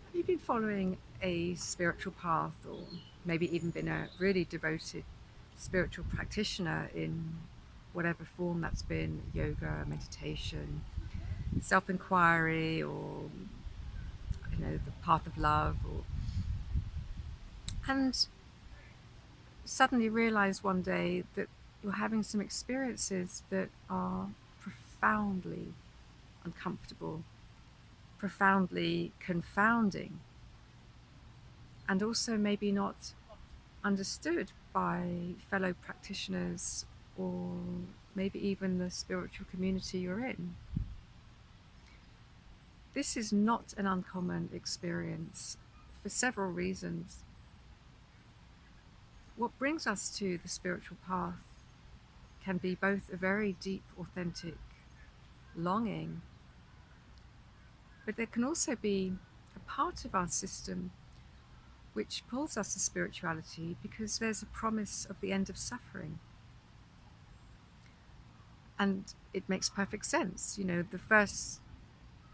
Have you been following a spiritual path, or maybe even been a really devoted spiritual practitioner in whatever form that's been, yoga, meditation, self inquiry, or the path of love, and suddenly realize one day that you're having some experiences that are profoundly uncomfortable, profoundly confounding, and also maybe not understood by fellow practitioners or maybe even the spiritual community you're in. This is not an uncommon experience for several reasons. What brings us to the spiritual path can be both a very deep, authentic longing, but there can also be a part of our system which pulls us to spirituality because there's a promise of the end of suffering. And it makes perfect sense. The first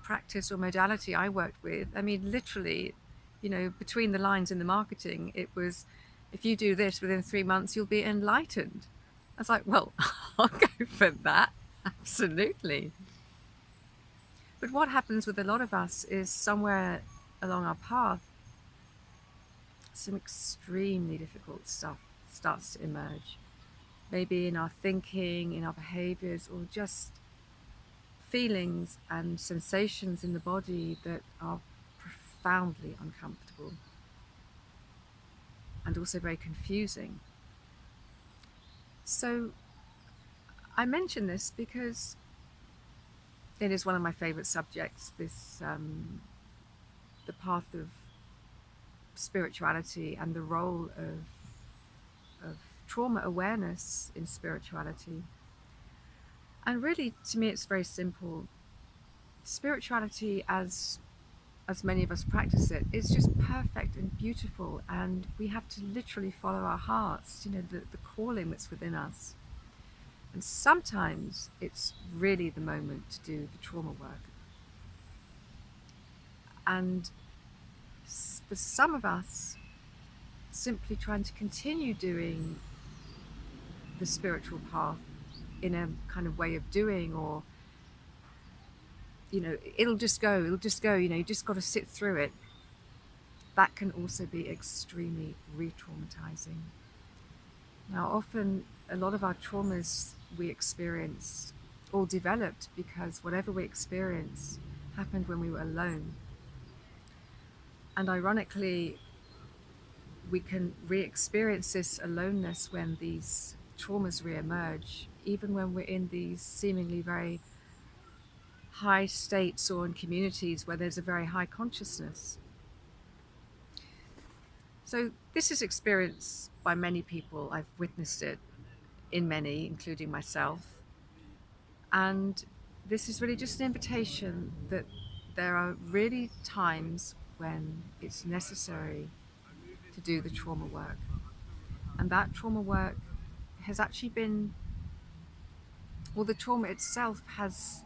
practice or modality I worked with, I mean, literally, between the lines in the marketing, it was, if you do this within 3 months, you'll be enlightened. I was like, well, I'll go for that. Absolutely. But what happens with a lot of us is somewhere along our path, some extremely difficult stuff starts to emerge. Maybe in our thinking, in our behaviors, or just feelings and sensations in the body that are profoundly uncomfortable and also very confusing. So I mention this because it is one of my favorite subjects, the path of spirituality and the role of trauma awareness in spirituality. And really, to me, it's very simple. Spirituality, as many of us practice it, is just perfect and beautiful, and we have to literally follow our hearts, the calling that's within us. And sometimes it's really the moment to do the trauma work. And for some of us, simply trying to continue doing the spiritual path in a kind of way of doing, or it'll just go, you just got to sit through it, that can also be extremely re-traumatizing. Now, often a lot of our traumas we experience all developed because whatever we experience happened when we were alone. And ironically, we can re-experience this aloneness when these traumas re-emerge, even when we're in these seemingly very high states or in communities where there's a very high consciousness. So this is experienced by many people. I've witnessed it in many, including myself. And this is really just an invitation that there are really times when it's necessary to do the trauma work. And that trauma work has actually been, well, the trauma itself has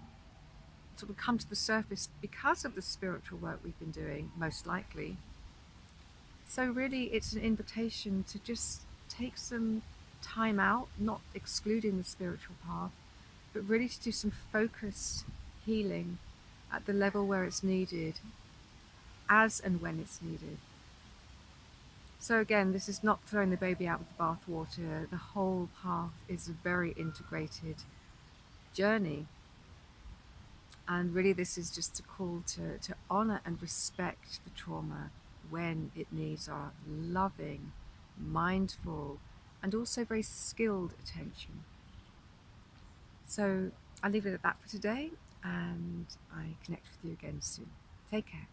sort of come to the surface because of the spiritual work we've been doing, most likely. So really, it's an invitation to just take some time out, not excluding the spiritual path, but really to do some focused healing at the level where it's needed, as and when it's needed. So again, this is not throwing the baby out with the bathwater. The whole path is a very integrated journey. And really, this is just a call to honor and respect the trauma when it needs our loving, mindful, and also very skilled attention. So I'll leave it at that for today, and I connect with you again soon. Take care.